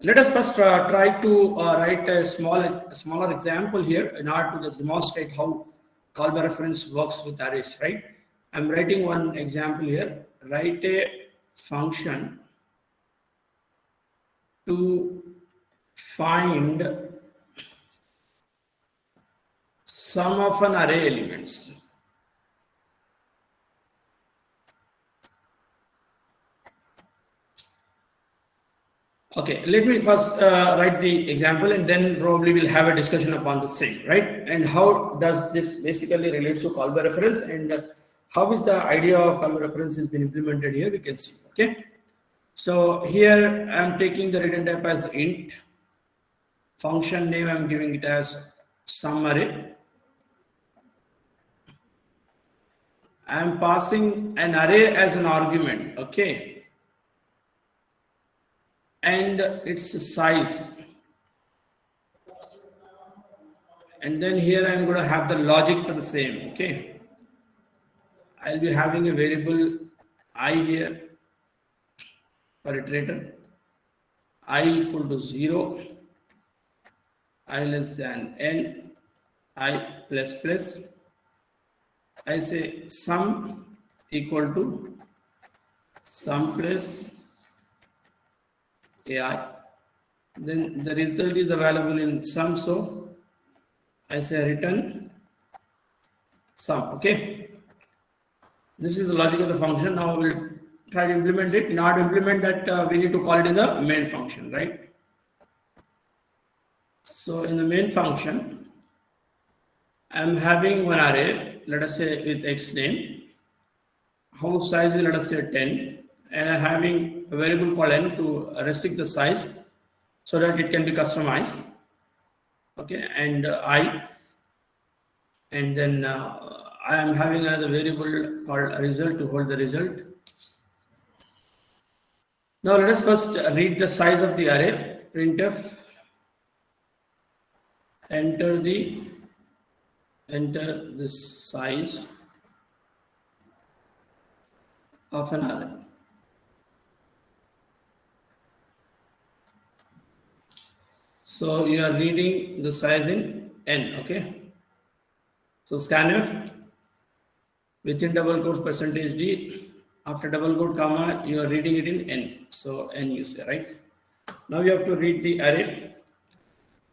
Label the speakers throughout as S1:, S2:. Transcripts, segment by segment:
S1: Let us first try to write a smaller example here in order to just demonstrate how call by reference works with arrays, right? I'm writing one example here. Write a function to find sum of an array elements. Okay, let me first write the example and then probably we'll have a discussion upon the same, right? And how does this basically relates to call by reference and how is the idea of call by reference has been implemented here, we can see, okay? So here I'm taking the return type as int, function name I'm giving it as sum array. I'm passing an array as an argument, okay? And its size, and then here I'm going to have the logic for the same, okay? I'll be having a variable I here for iterator, I equal to 0, I less than n, I plus plus, I say sum equal to sum plus AI, then the result is available in sum, so I say return sum, okay? This is the logic of the function. Now we'll try to implement it. In order to implement that, we need to call it in the main function, right? So in the main function, I'm having one array, let us say with x name, how size is let us say 10, and I'm having a variable called n to restrict the size so that it can be customized, okay? And I, and then I am having another variable called result to hold the result. Now let us first read the size of the array. Printf, enter this size of an array. So you are reading the size in n, okay? So scanf within double quotes percentage d, after double quote comma, you are reading it in n. So n you say, right? Now you have to read the array.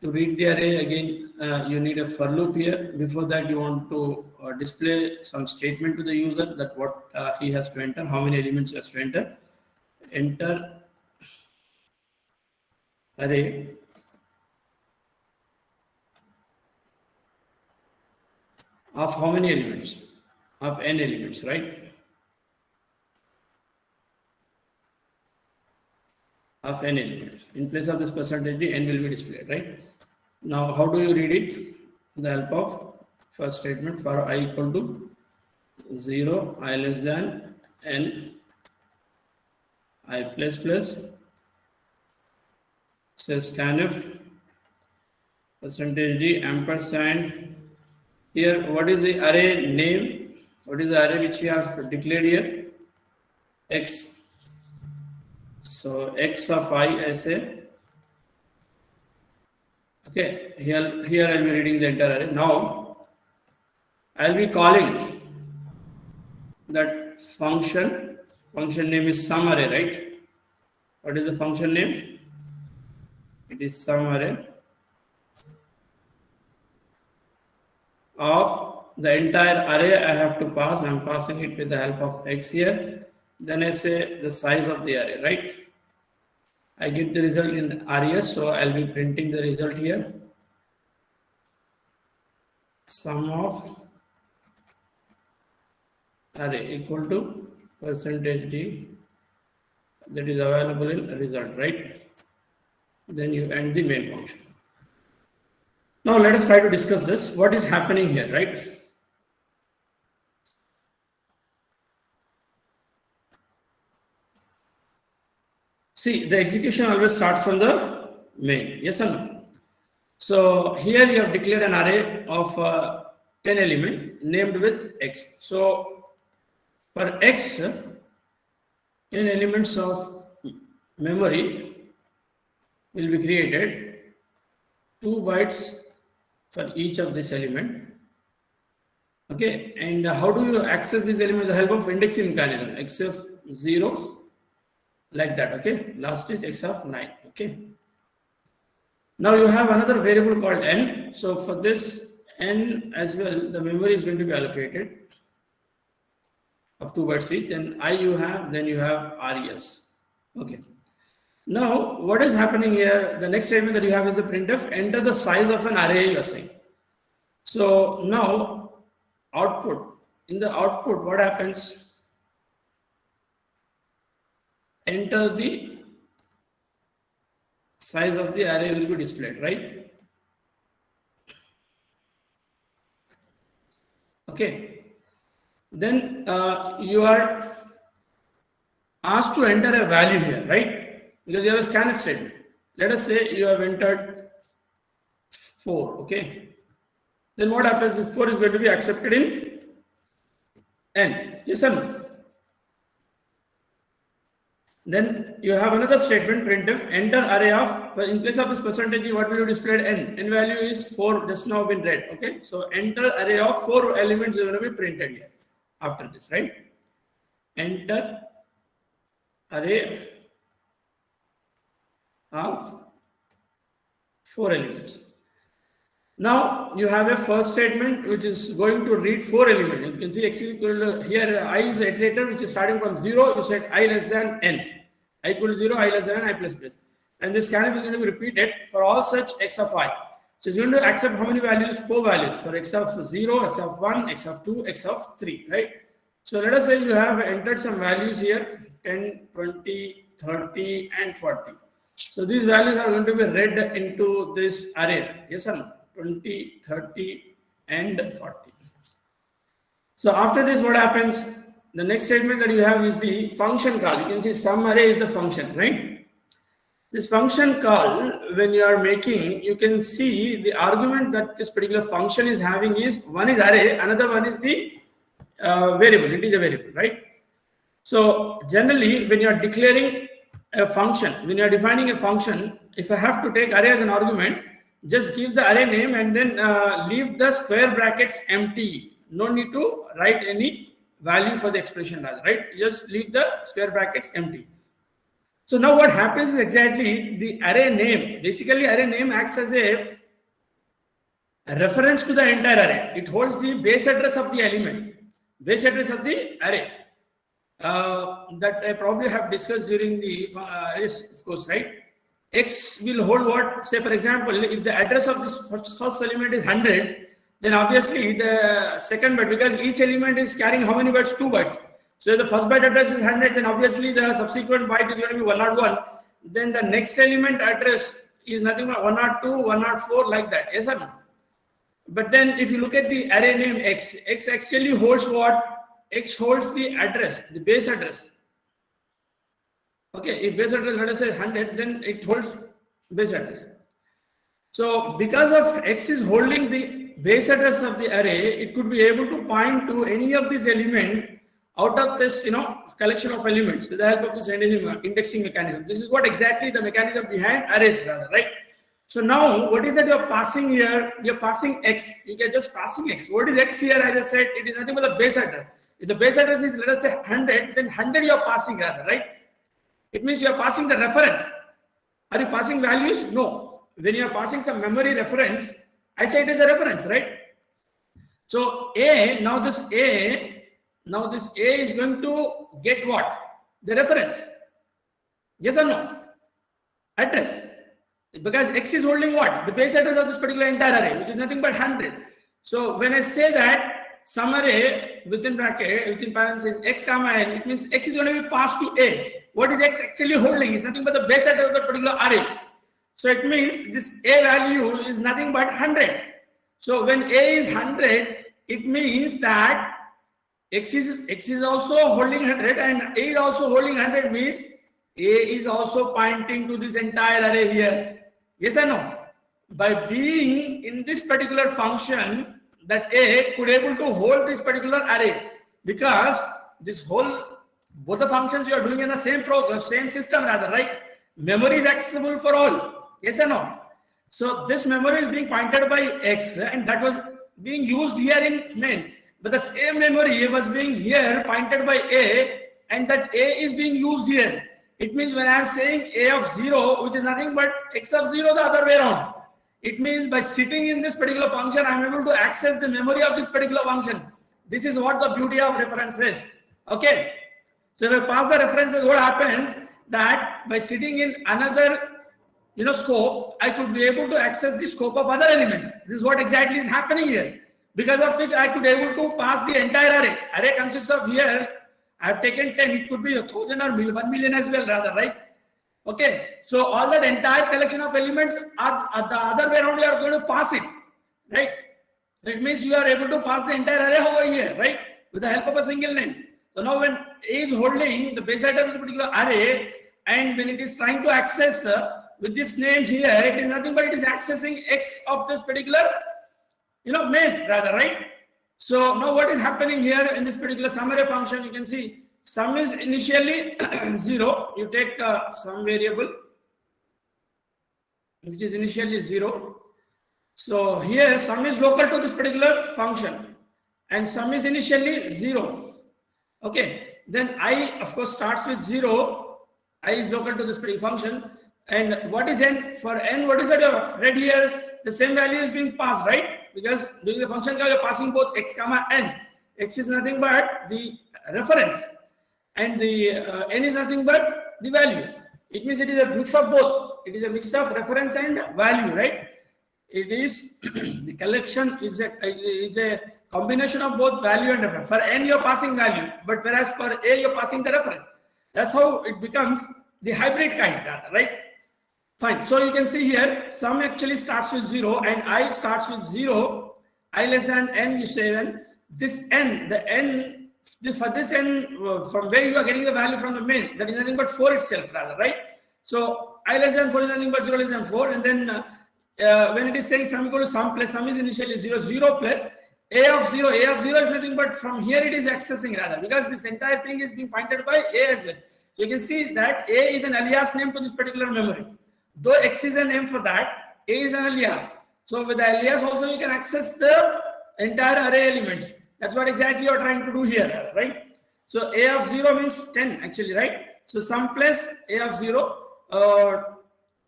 S1: To read the array again, you need a for loop here. Before that, you want to display some statement to the user that what he has to enter, how many elements he has to enter. Enter array of how many elements? Of n elements, right? Of n elements. In place of this percentage, the n will be displayed, right? Now, how do you read it? With the help of first statement for I equal to 0, I less than n, I plus plus, says scanf, percentage d, ampersand. Here, what is the array name? What is the array which we have declared here? X. So x of I say. Okay, here I'll be reading the entire array. Now I'll be calling that function. Function name is sum array, right? What is the function name? It is sum array of the entire array I have to pass. I'm passing it with the help of x here. Then I say the size of the array, right? I get the result in res, so I'll be printing the result here. Sum of array equal to percentage d, that is available in result, right? Then you end the main function. Now let us try to discuss this. What is happening here, right? See, the execution always starts from the main, yes or no? So here you have declared an array of 10 element named with x. So for x, 10 elements of memory, will be created, 2 bytes for each of this element. Okay, and how do you access this element with the help of indexing mechanism? X of 0, like that. Okay, last is x of 9. Okay, now you have another variable called n. So for this n as well, the memory is going to be allocated of 2 bytes each. Then I you have, then you have res. Okay. Now, what is happening here? The next statement that you have is the printf, enter the size of an array you are saying. So now, output. In the output, what happens? Enter the size of the array will be displayed, right? Okay. Then you are asked to enter a value here, right? Because you have a scanf statement. Let us say you have entered 4, okay? Then what happens? This 4 is going to be accepted in n. Yes or no? Then you have another statement, printf, enter array of, in place of this percentage, what will you display? N. N value is 4, just now been read, okay? So enter array of 4 elements is going to be printed here after this, right? Enter array of 4 elements. Now you have a first statement which is going to read 4 elements. You can see x is equal to, here I is an iterator which is starting from 0. You said I less than n. I equal to 0, I less than n, I plus plus. And this scanf is going to be repeated for all such x of I. So it's going to accept how many values? 4 values for x of 0, x of 1, x of 2, x of 3, right? So let us say you have entered some values here, 10, 20, 30 and 40. So these values are going to be read into this array. Yes or no? 20, 30 and 40. So after this, what happens? The next statement that you have is the function call. You can see some array is the function, right? This function call, when you are making, you can see the argument that this particular function is having is, one is array, another one is the variable, integer variable, right? So generally, when you are declaring a function, when you are defining a function, if I have to take array as an argument, just give the array name and then leave the square brackets empty. No need to write any value for the expression, right? Just leave the square brackets empty. So now what happens is exactly the array name. Basically, array name acts as a reference to the entire array. It holds the base address of the element, base address of the array. That I probably have discussed during the of course, right? X will hold what? Say, for example, if the address of this first element is 100, then obviously the second byte, because each element is carrying how many bytes? 2 bytes. So if the first byte address is 100, then obviously the subsequent byte is going to be 101. Then the next element address is nothing but 102, 104, like that. Yes or no? But then if you look at the array name X, X actually holds what? X holds the address, the base address. Okay, if base address, let us say 100, then it holds base address. So because of X is holding the base address of the array, it could be able to point to any of these elements out of this, collection of elements with the help of this indexing mechanism. This is what exactly the mechanism behind arrays, rather, right? So now, what is that you are passing here? You are passing X. You are just passing X. What is X here? As I said, it is nothing but the base address. If the base address is, let us say 100, then 100 you are passing, rather, right? It means you are passing the reference. Are you passing values? No. When you are passing some memory reference, I say it is a reference, right? So now this A is going to get what? The reference. Yes or no? Address. Because X is holding what? The base address of this particular entire array, which is nothing but 100. So when I say that some array within bracket, within parentheses, X comma N, it means X is going to be passed to A. What is X actually holding? It's nothing but the base address of that particular array. So it means this A value is nothing but 100. So when A is 100, it means that X is also holding 100 and A is also holding 100, means A is also pointing to this entire array here. Yes or no? By being in this particular function, that A could able to hold this particular array, because this whole, both the functions you are doing in the same system, rather, right? Memory is accessible for all. Yes or no? So this memory is being pointed by X, and that was being used here in main. But the same memory was being here pointed by A, and that A is being used here. It means when I am saying A of 0, which is nothing but X of 0 the other way around. It means by sitting in this particular function, I am able to access the memory of this particular function. This is what the beauty of reference is. Okay. So if I pass the references, what happens that by sitting in another scope, I could be able to access the scope of other elements. This is what exactly is happening here. Because of which I could be able to pass the entire array. Array consists of here, I have taken 10, it could be 1,000 or 1 million as well rather, right? Okay, so all that entire collection of elements are the other way around, you are going to pass it, right? It means you are able to pass the entire array over here, right? With the help of a single name. So now when A is holding the base item of the particular array, and when it is trying to access with this name here, it is nothing but it is accessing X of this particular, main rather, right? So now what is happening here in this particular sum array function, you can see sum is initially 0. You take some variable which is initially 0. So here sum is local to this particular function and sum is initially 0. Okay, then I of course starts with 0. I is local to this particular function. And what is n? For n, what is that read here? The same value is being passed, right? Because during the function call, you're passing both x comma n. X is nothing but the reference, and the n is nothing but the value. It means it is a mix of both. It is a mix of reference and value, right? It is the collection is a combination of both value and reference. For n, you're passing value, but whereas for a, you're passing the reference. That's how it becomes the hybrid kind, right? Fine. So you can see here, sum actually starts with 0 and I starts with 0. I less than n, you say when this n, for this n, from where you are getting the value from the main, that is nothing but 4 itself rather, right? So I less than 4 is nothing but 0 less than 4, and then when it is saying sum equal to sum plus sum is initially 0, 0 plus a of 0 is nothing but from here it is accessing rather, because this entire thing is being pointed by a as well. So you can see that a is an alias name to this particular memory. Though x is a name for that, a is an alias. So with the alias also you can access the entire array elements. That's what exactly you are trying to do here, right? So a of 0 means 10 actually, right? So sum plus a of 0,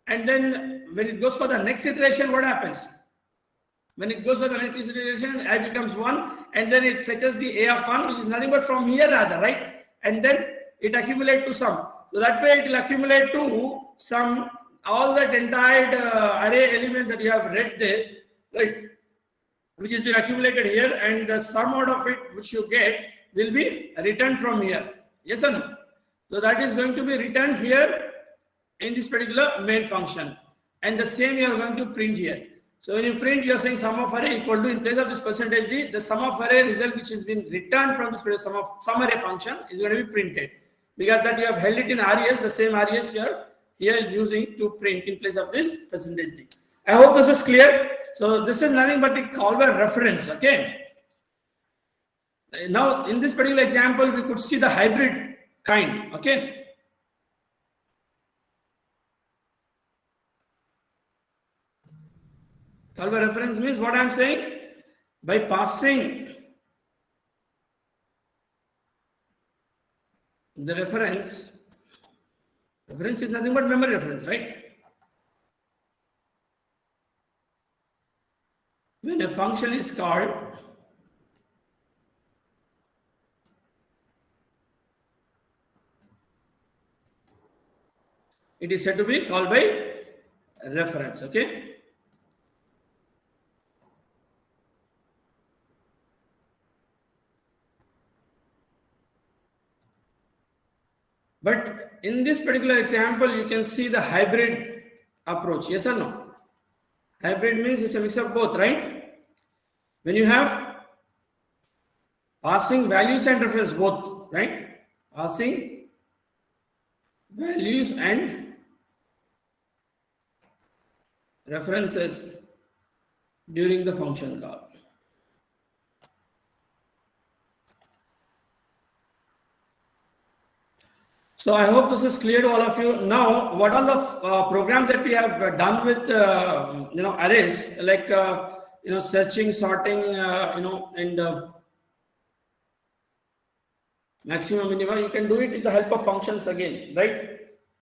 S1: and then when it goes for the next iteration, what happens? When it goes for the next iteration, I becomes 1, and then it fetches the a of 1, which is nothing but from here rather, right? And then it accumulates to sum. So that way it will accumulate to sum, all that entire array element that you have read there, right, which has been accumulated here, and the sum out of it which you get will be returned from here. Yes or no? So that is going to be returned here in this particular main function, and the same you are going to print here. So when you print, you are saying sum of array equal to, in place of this percentage d, the sum of array result which has been returned from this sum array function is going to be printed, because that you have held it in res, the same res you are here using to print in place of this percentage d. I hope this is clear. So this is nothing but the call by reference. Okay. Now in this particular example, we could see the hybrid kind. Okay. Call by reference means what I am saying, by passing the reference is nothing but memory reference, right? When a function is called, it is said to be called by reference. Okay. But in this particular example, you can see the hybrid approach. Yes or no? Hybrid means it's a mix of both, right? When you have passing values and reference both, right? Passing values and references during the function call. So I hope this is clear to all of you. Now, what are the programs that we have done with arrays, like searching, sorting, and maximum, minimum. You can do it with the help of functions again, right?